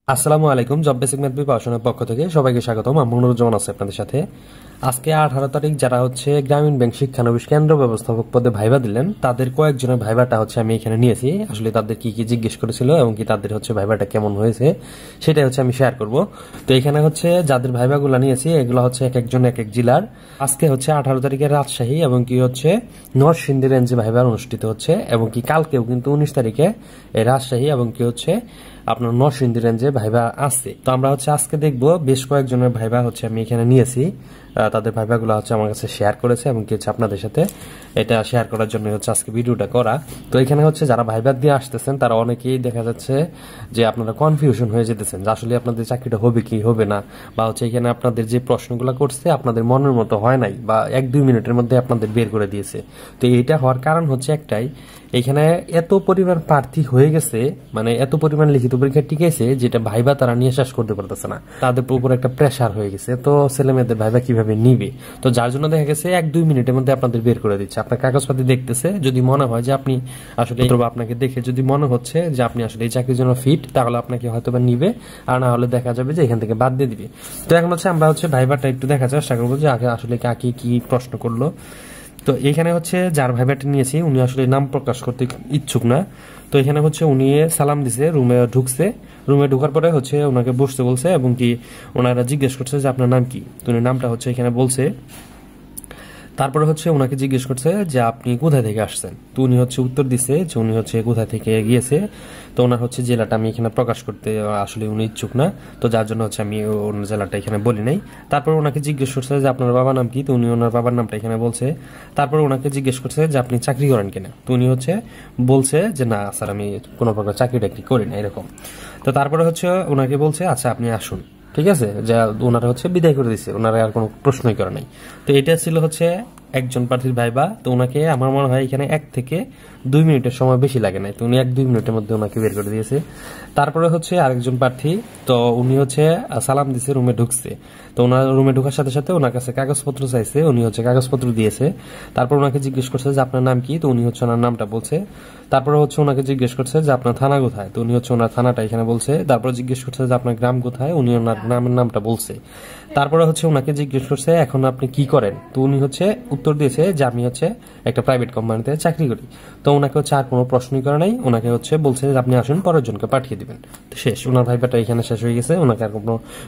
আসসালামু আলাইকুম। Job basic math পড়াশোনার পক্ষ থেকে সবাইকে স্বাগতম। আমি মনোরঞ্জন আছি আপনাদের সাথে। আজকে 18 তারিখ যারা হচ্ছে গ্রামীণ ব্যাংক শিক্ষানবিশ কেন্দ্র ব্যবস্থাপক পদে ভাইবা দিলেন, তাদের কয়েকজনের ভাইবাটা হচ্ছে আমি এখানে নিয়েছি। আসলে তাদের কি কি জিজ্ঞেস করেছিল এবং কি তাদের হচ্ছে ভাইবাটা কেমন হয়েছে সেটাই হচ্ছে আমি শেয়ার করব। তো এখানে হচ্ছে যাদের ভাইবাগুলো নিয়েছি এগুলো হচ্ছে এক একজন এক এক জেলার। আজকে হচ্ছে 18 তারিখে রাজশাহী এবং কি হচ্ছে নরসিংদী রেঞ্জে ভাইবা অনুষ্ঠিত হচ্ছে এবং কি কালকেও কিন্তু 19 তারিখে রাজশাহী এবং কি হচ্ছে আপনার নরসিংদী রেঞ্জে ভাইবা আছে। তো আমরা হচ্ছে আজকে দেখবো বেশ কয়েকজনের ভাইবা হচ্ছে আমি এখানে নিয়েছি। তাদের ভাইবাগুলো হচ্ছে আমার কাছে শেয়ার করেছে এবং কি হচ্ছে আপনাদের সাথে এটা শেয়ার করার জন্য হচ্ছে আজকে ভিডিওটা করা। তো এখানে হচ্ছে যারা ভাইবা দিয়ে আসতেছেন তারা অনেকেই দেখা যাচ্ছে যে আপনারা কনফিউশন হয়ে যেতেছেন যে আসলে আপনাদের চাকরিটা হবে কি হবে না, বা হচ্ছে এখানে আপনাদের যে প্রশ্নগুলো করছে আপনাদের মনের মতো হয় নাই বা 1-2 মিনিটের মধ্যে আপনাদের বের করে দিয়েছে। তো এইটা হওয়ার কারণ হচ্ছে একটাই, এখানে এত পরিমাণ প্রার্থী হয়ে গেছে, মানে এত পরিমাণ লিখিত পরীক্ষা টিকেছে যেটা ভাইবা তারা নিয়ে শেষ করতে পারতেছে না। তাদের উপর একটা প্রেসার হয়ে গেছে। তো ছেলে মেয়েদের ভাইবা কিভাবে নিবে, তো যার জন্য দেখা গেছে 1-2 মিনিটের মধ্যে আপনাদের বের করে দিচ্ছে। আপনার কাগজপাতি দেখতেছে, যদি মনে হয় যে আপনি আসলে আপনাকে দেখে যদি মনে হচ্ছে যে আপনি আসলে এই চাকরির জন্য ফিট, তাহলে আপনাকে হয়তো বা নিবে, আর না হলে দেখা যাবে যে এখান থেকে বাদ দিয়ে দিবে। তো এখন হচ্ছে আমরা হচ্ছে ভাইবাটা একটু দেখার চেষ্টা করবো যে আগে আসলে কাকে কি প্রশ্ন করলো। তো এখানে হচ্ছে যার ভাইবাটা নিয়েছি উনি আসলে নাম প্রকাশ করতে ইচ্ছুক না। তো এখানে হচ্ছে উনি সালাম দিছে, রুমে ঢুকছে। রুমে ঢোকার পরে হচ্ছে ওনাকে বসতে বলছে এবং কি ওনারা জিজ্ঞেস করছে যে আপনার নাম কি। তো উনি নামটা হচ্ছে এখানে বলছে। তারপরে হচ্ছে ওনাকে জিজ্ঞেস করছে যে আপনি কোথায় থেকে আসছেন। তো উনি হচ্ছে উত্তর দিছে যে উনি হচ্ছে কোথায় থেকে গিয়েছে। তো ওনার হচ্ছে জেলাটা আমি এখানে প্রকাশ করতে আসলে উনি ইচ্ছুক না, তো যার জন্য হচ্ছে আমি ওনার জেলাটা এখানে বলি নাই। তারপর ওনাকে জিজ্ঞেস করছে যে আপনার বাবার নাম কি। তো উনি ওনার বাবার নামটা এখানে বলছে। তারপর ওনাকে জিজ্ঞেস করছে যে আপনি চাকরি করেন কিনা। তো উনি হচ্ছে বলছে যে না স্যার, আমি কোনো প্রকার চাকরি টাকরি করি না এরকম। তো তারপরে হচ্ছে ওনাকে বলছে আচ্ছা আপনি আসুন, ঠিক আছে। যা ওনারা হচ্ছে বিদায় করে দিচ্ছে, ওনারা আর কোনো প্রশ্নই করে নাই। তো এটা ছিল হচ্ছে একজন প্রার্থীর ভাইবা। তো ওনাকে আমার মনে হয় এখানে 1 থেকে 2 মিনিটের সময় বেশি লাগে নাই। তো উনি 1-2 মিনিটের মধ্যে ওনাকে বের করে দিয়েছে। তারপরে হচ্ছে আরেকজন প্রার্থী, তো উনি হচ্ছে সালাম দিছে, রুমে ঢুকছে। তো ওনার রুমে ঢোকার সাথে সাথে ওনার কাছে কাগজপত্র চাইছে, উনি হচ্ছে কাগজপত্র দিয়েছে। তারপর ওনাকে জিজ্ঞেস করছে যে আপনার নাম কি। তো উনি হচ্ছে ওনার নামটা বলছে। তারপরে হচ্ছে ওনাকে জিজ্ঞেস করছে যে আপনার থানা কোথায়। তো উনি হচ্ছে ওনার থানাটা এখানে বলছে। তারপর জিজ্ঞেস করছে যে আপনার গ্রাম কোথায়, উনি ওনার গ্রামের নামটা বলছে। তারপরে হচ্ছে ওনাকে জিজ্ঞেস করছে এখন আপনি কি করেন। তো উনি হচ্ছে উত্তর দিয়েছে যে আমি হচ্ছে একটা প্রাইভেট কোম্পানিতে চাকরি করি। তো ওনাকে হচ্ছে আর কোনো প্রশ্নই করে নাই, ওনাকে হচ্ছে বলছে যে আপনি আসুন, পরের জনকে পাঠিয়ে দিবেন। তো শেষ, ওনার ভাইবাটা এখানে শেষ হয়ে গেছে, ওনাকে আর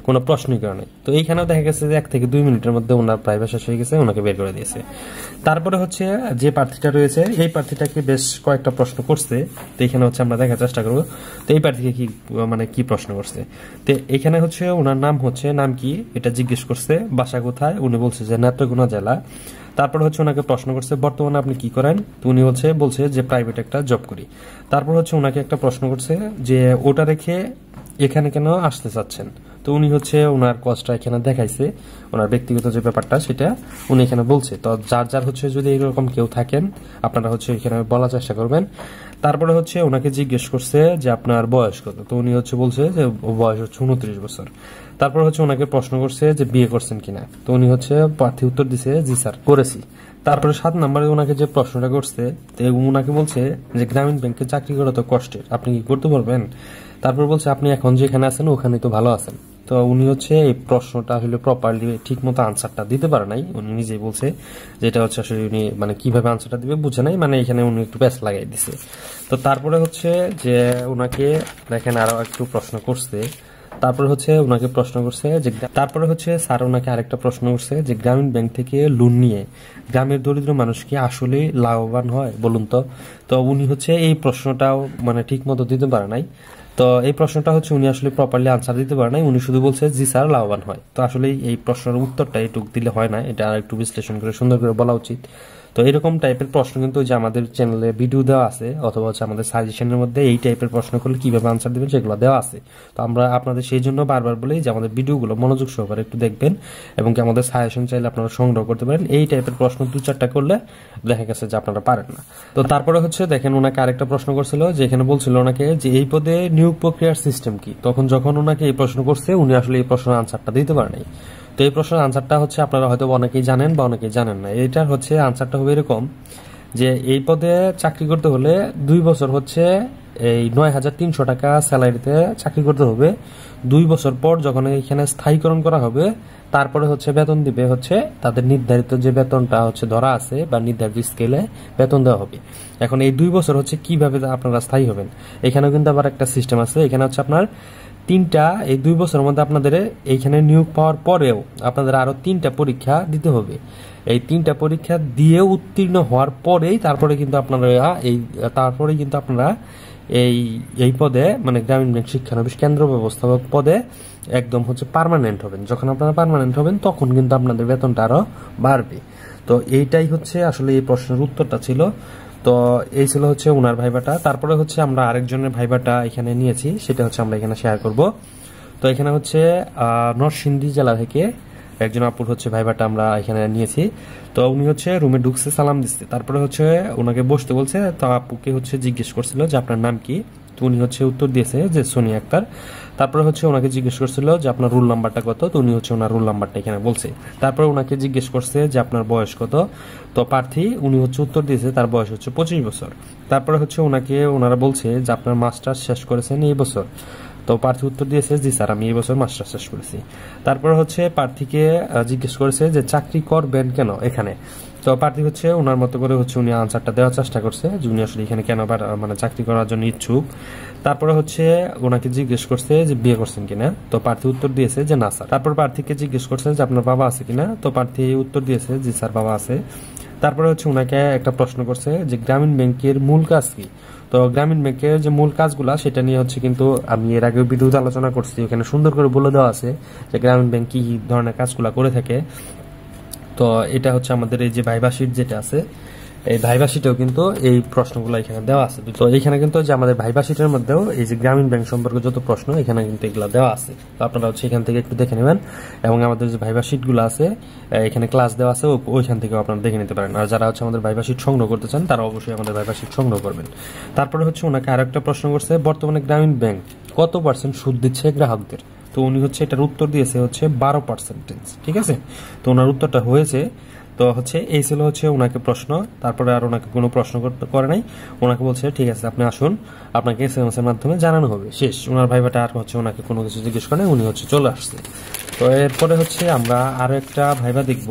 কোনো প্রশ্নই করে নাই। তো এইখানেও দেখা গেছে যে 1 থেকে 2 মিনিটের মধ্যে ওনার ভাইবা শেষ হয়ে গেছে, ওনাকে বের করে দিয়েছে। তারপরে হচ্ছে যে প্রার্থীটা রয়েছে এই প্রার্থীটাকে বেশ কয়েকটা প্রশ্ন করছে। তো এখানে হচ্ছে আমরা দেখার চেষ্টা করবো তো এই প্রার্থীকে কি মানে কি প্রশ্ন করছে। তো এখানে হচ্ছে ওনার নাম হচ্ছে নাম কি এটা জিজ্ঞেস করছে, বাসা কোথায়, উনি বলছে যে নেত্রকোনা জেলা। তারপর হচ্ছে ওনাকে প্রশ্ন করছে বর্তমানে আপনি কি করেন। তো উনি বলছে যে প্রাইভেট একটা জব করি। তারপর হচ্ছে ওনাকে একটা প্রশ্ন করছে যে ওটা রেখে এখানে কেন আসতে চাচ্ছেন। তো উনি হচ্ছে ওনার কষ্টটা এখানে দেখাইছে, ওনার ব্যক্তিগত যে ব্যাপারটা সেটা উনি এখানে বলছে। তো যার যার হচ্ছে যদি এরকম কেউ থাকেন আপনারা হচ্ছে এখানে বলার চেষ্টা করবেন। তারপরে হচ্ছে ওনাকে জিজ্ঞেস করছে যে আপনার বয়স কত। তো উনি হচ্ছে বলছে যে বয়স হচ্ছে 29 বছর। তারপর হচ্ছে ওনাকে প্রশ্ন করছে যে বিয়ে করছেন কিনা। তো উনি হচ্ছে প্রার্থী উত্তর দিছে জি স্যার করেছি। তারপরে 7 নম্বরে ওনাকে যে প্রশ্নটা করছে ওনাকে বলছে যে গ্রামীণ ব্যাংকে চাকরি করা তো কষ্টের, আপনি কি করতে পারবেন। তারপর বলছে আপনি এখন যেখানে আছেন ওখানে তো ভালো আছেন। তো উনি হচ্ছে এই প্রশ্নটা আসলে প্রপারলি ঠিক মতো আনসারটা দিতে পারে নাই। উনি নিজেই বলছে যেটা হচ্ছে আসলে উনি মানে কিভাবে আনসারটা দিবে বুঝে নাই, মানে এখানে উনি একটু প্যাচ লাগাই দিছে। তো তারপরে হচ্ছে যে ওনাকে দেখেন আরো একটু প্রশ্ন করছে। তারপরে হচ্ছে ওনাকে প্রশ্ন করছে যে তারপরে হচ্ছে স্যার ওনাকে আরেকটা প্রশ্ন করছে যে গ্রামীণ ব্যাংক থেকে লোন নিয়ে গ্রামের দরিদ্র মানুষ কি আসলে লাভবান হয় বলুন তো। তো উনি হচ্ছে এই প্রশ্নটাও মানে ঠিক মতো দিতে পারে নাই। তো এই প্রশ্নটা হচ্ছে উনি আসলে প্রপারলি আনসার দিতে পারে নাই, উনি শুধু বলছে জি স্যার লাভবান হয়। তো আসলে এই প্রশ্নের উত্তরটা এটুক দিলে হয় না, এটা আর একটু বিশ্লেষণ করে সুন্দর করে বলা উচিত। তো এরকম টাইপের প্রশ্ন কিন্তু যে আমাদের চ্যানেলে ভিডিও দেওয়া আছে অথবা হচ্ছে আমাদের সাজেশনের মধ্যে এই টাইপের প্রশ্ন করলে কিভাবে আনসার দিবেন সেগুলো দেওয়া আছে। তো আমরা আপনাদের সেই জন্য বারবার বলি যে আমাদের ভিডিওগুলো মনোযোগ সহকারে একটু দেখবেন এবং কি আমাদের সাজেশন চাইলে আপনারা সংগ্রহ করতে পারেন। এই টাইপের প্রশ্ন 2-4টা করলে দেখা গেছে যে আপনারা পারেন না। তো তারপরে হচ্ছে দেখেন ওনাকে আরেকটা প্রশ্ন করছিল যে এখানে বলছিল ওনাকে যে এই পদে নিয়োগ প্রক্রিয়ার সিস্টেম কি। যখন ওনাকে এই প্রশ্ন করছে উনি আসলে এই প্রশ্নের আনসারটা দিতে পারে নাই। তো এই প্রশ্নের আনসারটা হচ্ছে আপনারা হয়তো অনেকেই জানেন বা অনেকেই জানেন না। এইটার হচ্ছে আনসারটা হবে এরকম যে এই পদে চাকরি করতে হলে 2 বছর হচ্ছে এই 9,300 টাকা স্যালারিতে চাকরি করতে হবে। 2 বছর পর যখন এখানে স্থায়ীকরণ করা হবে তারপরে হচ্ছে বেতন দিবে হচ্ছে তাদের নির্ধারিত যে বেতনটা হচ্ছে ধরা আছে বা নির্ধারিত স্কেলে বেতন দেওয়া হবে। এখন এই 2 বছর হচ্ছে কিভাবে আপনারা স্থায়ী হবেন, এখানেও কিন্তু আবার একটা সিস্টেম আছে। এখানে হচ্ছে আপনার এই 2 বছরের মধ্যে আপনাদের এইখানে নিয়োগ পাওয়ার পরেও আপনাদের আরো 3টা পরীক্ষা দিতে হবে। এই 3টা পরীক্ষা দিয়ে উত্তীর্ণ হওয়ার পরেই তারপরে কিন্তু আপনারা এই পদে মানে গ্রামীণ ব্যাংক শিক্ষানবিশ কেন্দ্র ব্যবস্থাপক পদে একদম হচ্ছে পার্মানেন্ট হবেন। যখন আপনারা পার্মানেন্ট হবেন তখন কিন্তু আপনাদের বেতনটা আরো বাড়বে। তো এইটাই হচ্ছে আসলে এই প্রশ্নের উত্তরটা ছিল। তো এই ছিল হচ্ছে ওনার ভাইবাটা। তারপরে হচ্ছে আমরা আরেকজনের ভাইবাটা এখানে নিয়েছি, সেটা হচ্ছে আমরা এখানে শেয়ার করব। তো এখানে হচ্ছে নরসিংদী জেলা থেকে একজন আপুর হচ্ছে ভাইবাটা আমরা এখানে নিয়েছি। তো উনি হচ্ছে রুমে ঢুকছে, সালাম দিচ্ছে, তারপরে হচ্ছে ওনাকে বসতে বলছে। তো আপুকে হচ্ছে জিজ্ঞেস করছিল যে আপনার নাম কি। তো উনি হচ্ছে উত্তর দিয়েছে যে সোনিয়া আক্তার। তারপরে হচ্ছে ওনাকে জিজ্ঞেস করছিল যে আপনার রোল নাম্বারটা কত। তো উনি হচ্ছে ওনার রোল নাম্বারটা এখানে বলছে। তারপরে ওনাকে জিজ্ঞেস করছে যে আপনার বয়স কত। তো প্রার্থী উনি হচ্ছে উত্তর দিয়েছে তার বয়স হচ্ছে 25 বছর। তারপরে হচ্ছে ওনারা বলছে যে আপনার মাস্টার্স শেষ করেছেন এই বছর। তো প্রার্থী উত্তর দিয়েছে জি স্যার আমি এই বছর মাস্টার্স শেষ করেছি। তারপরে হচ্ছে প্রার্থীকে জিজ্ঞেস করেছে যে চাকরি করবেন কেন এখানে। তো প্রার্থী হচ্ছে ওনার মতো করে হচ্ছে উনি আনসারটা দেওয়ার চেষ্টা করছে যে উনি আসলে এখানে কেন মানে চাকরি করার জন্য ইচ্ছুক। তারপরে হচ্ছে ওনাকে জিজ্ঞেস করছে যে বিয়ে করছেন কিনা। তো প্রার্থী উত্তর দিয়েছে যে না স্যার। তারপর প্রার্থীকে জিজ্ঞেস করছে যে আপনার বাবা আছে কিনা। তো প্রার্থী উত্তর দিয়েছে জি স্যার বাবা আছে। তারপরে হচ্ছে ওনাকে একটা প্রশ্ন করছে যে গ্রামীণ ব্যাংকের মূল কাজ কি। তো গ্রামীণ ব্যাংকের যে মূল কাজগুলা সেটা নিয়ে হচ্ছে কিন্তু আমি এর আগে ভিডিওতে আলোচনা করছি, ওখানে সুন্দর করে বলে দেওয়া আছে যে গ্রামীণ ব্যাংক কি ধরনের কাজগুলা করে থাকে। তো এটা হচ্ছে আমাদের এই যে ভাইবা শীট যেটা আছে, এই ভাইবা শীটেও কিন্তু এই প্রশ্নগুলো এখানে দেওয়া আছে। তো এখানে কিন্তু যে আমাদের ভাইবা শীটের মধ্যেও এই যে গ্রামীণ ব্যাংক সম্পর্কে যত প্রশ্ন এখানে কিন্তু এগুলো দেওয়া আছে। তো আপনারা হচ্ছে এখান থেকে একটু দেখে নেবেন, এবং আমাদের যে ভাইবা শীটগুলো আছে এখানে ক্লাস দেওয়া আছে ওইখান থেকেও আপনারা দেখে নিতে পারেন। আর যারা হচ্ছে আমাদের ভাইবা শীট সংগ্রহ করতে চান তারা অবশ্যই আমাদের ভাইবা শীট সংগ্রহ করবেন। তারপরে হচ্ছে ওনাকে আরেকটা প্রশ্ন করছে বর্তমানে গ্রামীণ ব্যাংক কত % সুদ দিচ্ছে গ্রাহকদের। তো উনি হচ্ছে এটার উত্তর দিয়েছে হচ্ছে 12%। ঠিক আছে, তো ওনার উত্তরটা হয়েছে। তো হচ্ছে এই ছিল হচ্ছে ওনাকে প্রশ্ন। তারপরে আর ওনাকে কোনো প্রশ্ন করে নাই। ওনাকে বলছে ঠিক আছে আপনি আসুন, আপনাকে SMS এর মাধ্যমে জানানো হবে। শেষ। ওনার ভাইবাটা আর হচ্ছে ওনাকে কোনো কিছু জিজ্ঞেস করে উনি হচ্ছে চলে আসছে। তো এরপরে হচ্ছে আমরা আরো একটা ভাইবা দেখব,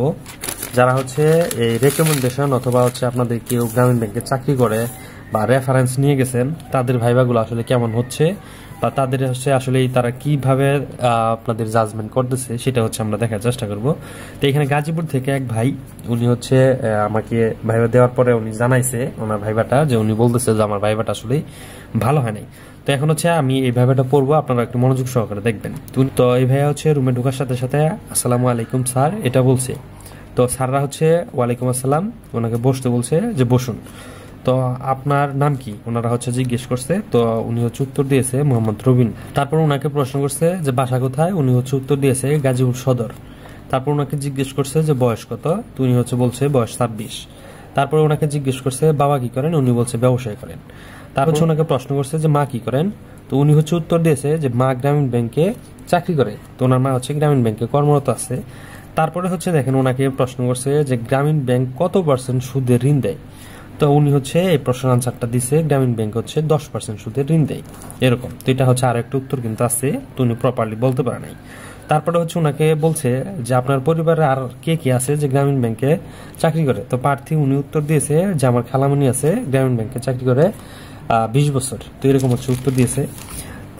যারা হচ্ছে এই রেকমেন্ডেশন অথবা হচ্ছে আপনাদের কেউ গ্রামীণ ব্যাংকে চাকরি করে বা রেফারেন্স নিয়ে গেছেন তাদের ভাইবাগুলো আসলে কেমন হচ্ছে বা তাদের হচ্ছে আসলে তারা কিভাবে আপনাদের জাজমেন্ট করতেছে সেটা হচ্ছে আমরা দেখার চেষ্টা করব। তো এখানে গাজীপুর থেকে এক ভাই উনি হচ্ছে আমাকে ভাইবা দেওয়ার পরে উনি জানাইছে ওনার ভাইবাটা, যে উনি বলতেছে যে আমার ভাইবাটা আসলে ভালো হয় নাই। তো এখন হচ্ছে আমি এই ভাইবাটা পড়বো, আপনারা একটু মনোযোগ সহকারে দেখবেন। তো এই ভাইয়া হচ্ছে রুমে ঢোকার সাথে সাথে আসসালামু আলাইকুম স্যার এটা বলছে। তো স্যাররা হচ্ছে ওয়ালাইকুম আসসালাম, ওনাকে বসতে বলছে যে বসুন। তো আপনার নাম কি ওনারা হচ্ছে জিজ্ঞেস করছে। তো উনি হচ্ছে উত্তর দিয়েছে মোহাম্মদ রবিন। তারপর ওনাকে প্রশ্ন করছে যে বাসা কোথায়। উনি হচ্ছে উত্তর দিয়েছে গাজীপুর সদর। তারপর ওনাকে জিজ্ঞেস করছে যে বয়স কত। তো উনি হচ্ছে বলছে বয়স 26। তারপর ওনাকে জিজ্ঞেস করছে বাবা কি করেন। উনি বলছে ব্যবসায় করেন। তারপর হচ্ছে ওনাকে প্রশ্ন করছে যে মা কি করেন। তো উনি হচ্ছে উত্তর দিয়েছে যে মা গ্রামীণ ব্যাংকে চাকরি করে। তো ওনার মা হচ্ছে গ্রামীণ ব্যাংকে কর্মরত আছে। তারপরে হচ্ছে দেখেন ওনাকে প্রশ্ন করছে যে গ্রামীণ ব্যাংক কত % সুদের ঋণ দেয়। তো উনি হচ্ছে এই প্রশ্নের আনসারটা দিছে গ্রামীণ ব্যাংক হচ্ছে 10% সুদের ঋণ দেয় এরকম। তো এটা হচ্ছে আর একটা উত্তর কিন্তু আছে, তো উনি প্রপারলি বলতে পারে নাই। তারপরে হচ্ছে ওনাকে বলছে যে আপনার পরিবারে আর কে কে আছে যে গ্রামীণ ব্যাংকে চাকরি করে। তো প্রার্থী উনি উত্তর দিয়েছে যে আমার খালামণি আছে গ্রামীণ ব্যাংকে চাকরি করে 20 বছর। তো এরকম হচ্ছে উত্তর দিয়েছে।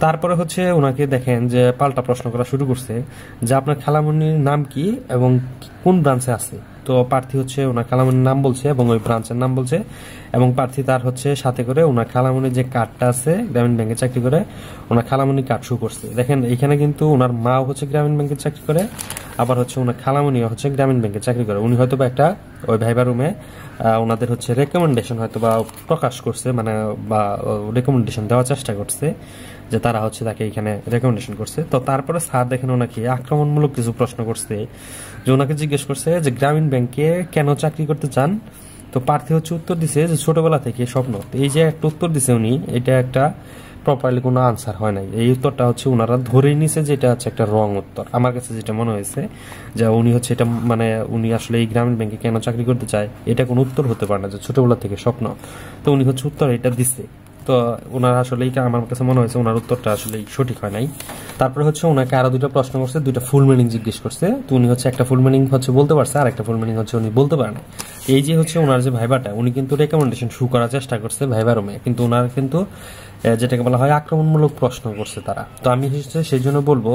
তারপরে হচ্ছে ওনাকে দেখেন যে পাল্টা প্রশ্ন করা শুরু করছে যে আপনার খালামণির নাম কি এবং কোন ব্রাঞ্চে আছে। তো প্রার্থী হচ্ছে ওনার খালামণির নাম বলছে এবং ওই ব্রাঞ্চের নাম বলছে, এবং প্রার্থী তার হচ্ছে সাথে করে ওনার খালামণির যে কার্ডটা আছে গ্রামীণ ব্যাংকে চাকরি করে ওনার খালামণি কার্ড শো করছে। দেখেন এখানে কিন্তু ওনার মা হচ্ছে গ্রামীণ ব্যাংকে চাকরি করে, আবার হচ্ছে ওনার খালামণিও হচ্ছে গ্রামীণ ব্যাংকে চাকরি করে। উনি হয়তো বা একটা ওই ভাইবা রুমে ওনাদের হচ্ছে রেকমেন্ডেশন হয়তো বা প্রকাশ করছে, মানে বা রেকমেন্ডেশন দেওয়ার চেষ্টা করছে যে তারা হচ্ছে তাকে এখানে রেকমেন্ডেশন করছে। তো তারপরে স্যার দেখেন ওনাকে আক্রমণমূলক কিছু প্রশ্ন করছে, যে ওনাকে জিজ্ঞেস করছে যে গ্রামীণ ব্যাংকে কেন চাকরি করতে চান। তো প্রার্থী হচ্ছে উত্তর দিছে যে ছোটবেলা থেকে স্বপ্ন। তো এই যে একটা উত্তর দিছে উনি, এটা একটা প্রপারলি কোনো আনসার হয় নাই। এই উত্তরটা হচ্ছে ওনারা ধরেই নিছে যে এটা হচ্ছে একটা রং উত্তর। আমার কাছে যেটা মনে হয়েছে যে উনি হচ্ছে এটা মানে উনি আসলে এই গ্রামীণ ব্যাংকে কেন চাকরি করতে চায় এটা কোনো উত্তর হতে পারে না, যে ছোটবেলা থেকে স্বপ্ন। তো উনি হচ্ছে উত্তর এটা দিছে। তো ওনার আসলেই আমার কাছে মনে হয়েছে ওনার উত্তরটা আসলে সঠিক হয় নাই। তারপরে হচ্ছে ওনাকে আরো দুইটা প্রশ্ন করছে, দুইটা ফুল মিনিং জিজ্ঞেস করছে। তো উনি হচ্ছে একটা ফুল মিনিং হচ্ছে বলতে পারছে, আর একটা ফুল মিনিং হচ্ছে উনি বলতে পারে না। এই যে হচ্ছে ওনার যে ভাইবাটা, উনি কিন্তু রেকমেন্ডেশন শু করার চেষ্টা করছে ভাইবা রুমে, কিন্তু ওনার কিন্তু যেটাকে বলা হয় আক্রমণমূলক প্রশ্ন করছে তারা। তো আমি হচ্ছে সেই জন্য বলবো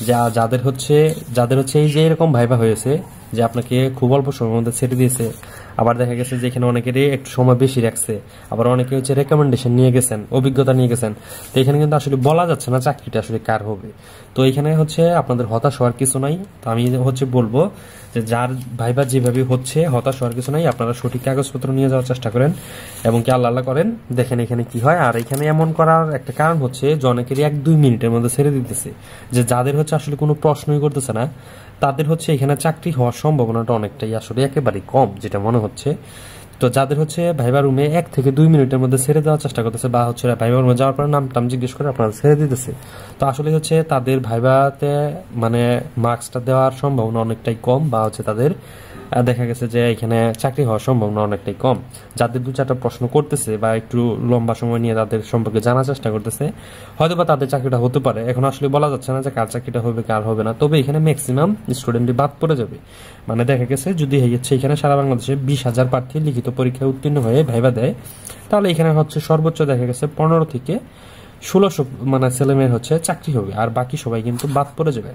যে যাদের হচ্ছে এই যে এরকম ভাইবা হয়েছে যে আপনাকে খুব অল্প সময়ের মধ্যে ছেড়ে দিয়েছে, আবার দেখা গেছে যে এখানে অনেকেরই একটু সময় বেশি রাখছে, আবার অনেকে হচ্ছে রেকমেন্ডেশন নিয়ে গেছেন, অভিজ্ঞতা নিয়ে গেছেন। তো এখানে কিন্তু আসলে বলা যাচ্ছে না চাকরিটা আসলে কার হবে। তো এখানে হচ্ছে আপনাদের হতাশ হওয়ার কিছু নাই। তো আমি হচ্ছে বলবো যে যার ভাইবা যেভাবে হচ্ছে হতাশ হওয়ার কিছু নাই, আপনারা সঠিক কাগজপত্র নিয়ে যাওয়ার চেষ্টা করেন এবং কি আল্লাহ আল্লাহ করেন, দেখেন এখানে কি হয়। আর এখানে এমন করার একটা কারণ হচ্ছে যে অনেকেরই 1-2 মিনিটের মধ্যে ছেড়ে দিতেছে, যে যাদের হচ্ছে আসলে কোনো প্রশ্নই করতেছে না তাদের হচ্ছে এখানে চাকরি হওয়ার সম্ভাবনাটা অনেকটাই আসলে একেবারেই কম যেটা মনে হচ্ছে। তো যাদের হচ্ছে ভাইবা রুমে 1 থেকে 2 মিনিটের মধ্যে ছেড়ে দেওয়ার চেষ্টা করতেছে, বা হচ্ছে ভাইবা রুমে যাওয়ার পর নাম টাম জিজ্ঞেস করে আপনারা ছেড়ে দিতেছে, তো আসলে হচ্ছে তাদের ভাইবাতে মানে মার্কসটা দেওয়ার সম্ভাবনা অনেকটাই কম, বা হচ্ছে তাদের দেখা গেছে যে এখানে চাকরি হওয়ার সম্ভাবনা অনেকটাই কম। যাদের 2-4টা প্রশ্ন করতেছে বা একটু লম্বা সময় নিয়ে তাদের সম্পর্কে জানার চেষ্টা করতেছে, হয়তো বা তাদের চাকরিটা হতে পারে। এখন আসলে বলা যাচ্ছে না যে কার চাকরিটা হবে কার হবে না, তবে এখানে ম্যাক্সিমাম স্টুডেন্টই বাদ পড়ে যাবে। মানে দেখা গেছে যদি হচ্ছে এখানে সারা বাংলাদেশে 20,000 প্রার্থী লিখিত পরীক্ষায় উত্তীর্ণ হয়ে ভাইবা দেয়, তাহলে এখানে হচ্ছে সর্বোচ্চ দেখা গেছে 15 থেকে 1600 মানে ছেলেমেয়ের হচ্ছে চাকরি হবে, আর বাকি সবাই কিন্তু বাদ পড়ে যাবে।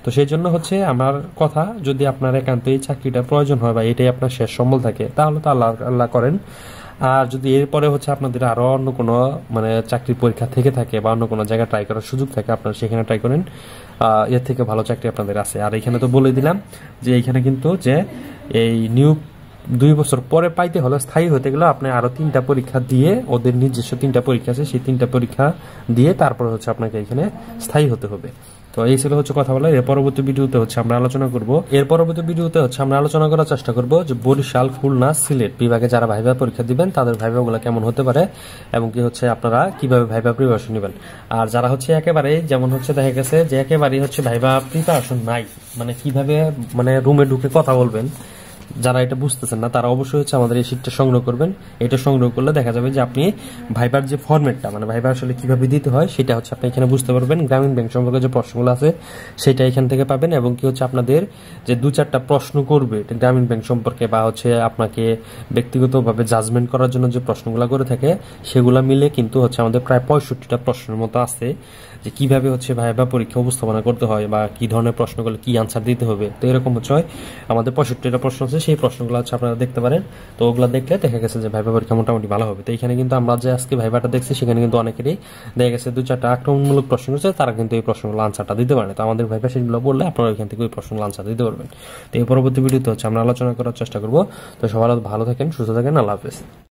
তো সেই জন্য হচ্ছে আমার কথা, যদি আপনার একান্তই চাকরিটা প্রয়োজন হয় বা এটাই আপনার শেষ সম্বল থাকে, তাহলে তো আল্লাহ আল্লাহ করেন। আর যদি এরপরে হচ্ছে আপনাদের আরো অন্য কোনো মানে চাকরির পরীক্ষা থেকে থাকে বা অন্য কোনো জায়গায় ট্রাই করার সুযোগ থাকে, আপনারা সেখানে ট্রাই করেন। এর থেকে ভালো চাকরি আপনাদের আছে। আর এখানে তো বলে দিলাম যে এইখানে কিন্তু যে এই নিয়োগ 2 বছর পরে পাইতে হলে, স্থায়ী হতে গেলে আপনি আরো 3টা পরীক্ষা দিয়ে, ওদের নিজস্ব 3টা পরীক্ষা আছে, সেই 3টা পরীক্ষা দিয়ে তারপর হচ্ছে আপনাকে এখানে স্থায়ী হতে হবে। তো এই ছিল হচ্ছে কথা বলা। এর পরবর্তী ভিডিওতে হচ্ছে আমরা আলোচনা করার চেষ্টা করব যে বরিশাল, খুলনা, সিলেট বিভাগে যারা ভাইভা পরীক্ষা দিবেন তাদের ভাইভাগুলো কেমন হতে পারে এবং কি হচ্ছে আপনারা কিভাবে ভাইভা প্রিপারেশন নেবেন। আর যারা হচ্ছে একেবারে যেমন হচ্ছে দেখা গেছে যে একেবারেই হচ্ছে ভাইভা প্রিপারেশন নাই, মানে কিভাবে মানে রুমে ঢুকে কথা বলবেন, যারা এটা বুঝতেছেন না তারা অবশ্যই হচ্ছে আমাদের এই শীটটা সংগ্রহ করবেন। এটা সংগ্রহ করলে দেখা যাবে যে আপনি ভাইবার যে ফরম্যাটটা মানে ভাইবার আসলে কিভাবে দিতে হয় সেটা হচ্ছে আপনি এখানে বুঝতে পারবেন। গ্রামীণ ব্যাংক সম্পর্কে যে প্রশ্নগুলো আছে সেটা এখান থেকে পাবেন, এবং কি হচ্ছে আপনাদের যে 2-4টা প্রশ্ন করবে গ্রামীণ ব্যাংক সম্পর্কে বা হচ্ছে আপনাকে ব্যক্তিগতভাবে জাজমেন্ট করার জন্য যে প্রশ্নগুলো করে থাকে সেগুলো মিলে কিন্তু হচ্ছে আমাদের প্রায় 65টা প্রশ্নের মতো আছে, যে কিভাবে হচ্ছে ভাইবা পরীক্ষা উপস্থাপনা করতে হয় বা কি ধরনের প্রশ্ন করলে কি আনসার দিতে হবে। তো এরকম হচ্ছে আমাদের 65টা প্রশ্ন আছে, সেই প্রশ্নগুলো হচ্ছে আপনারা দেখতে পারেন। তো ওগুলো দেখলে দেখা গেছে যে ভাইবা পরীক্ষা মোটামুটি ভালো হবে। তো এখানে কিন্তু আমরা যে আজকে ভাইবাটা দেখছি সেখানে কিন্তু অনেকেরই দেখা গেছে 2-4টা আক্রমণমূলক প্রশ্ন আছে, তারা কিন্তু এই প্রশ্নগুলো আনসারটা দিতে পারে। তো আমাদের ভাইবা সেগুলো বললে আপনারা এখান থেকে ওই প্রশ্নগুলো আনসার দিতে পারবেন। তো এই পরবর্তী ভিডিওতে হচ্ছে আমরা আলোচনা করার চেষ্টা করবো। তো সবার ভালো থাকেন, সুস্থ থাকেন, আল্লাহ হাফেজ।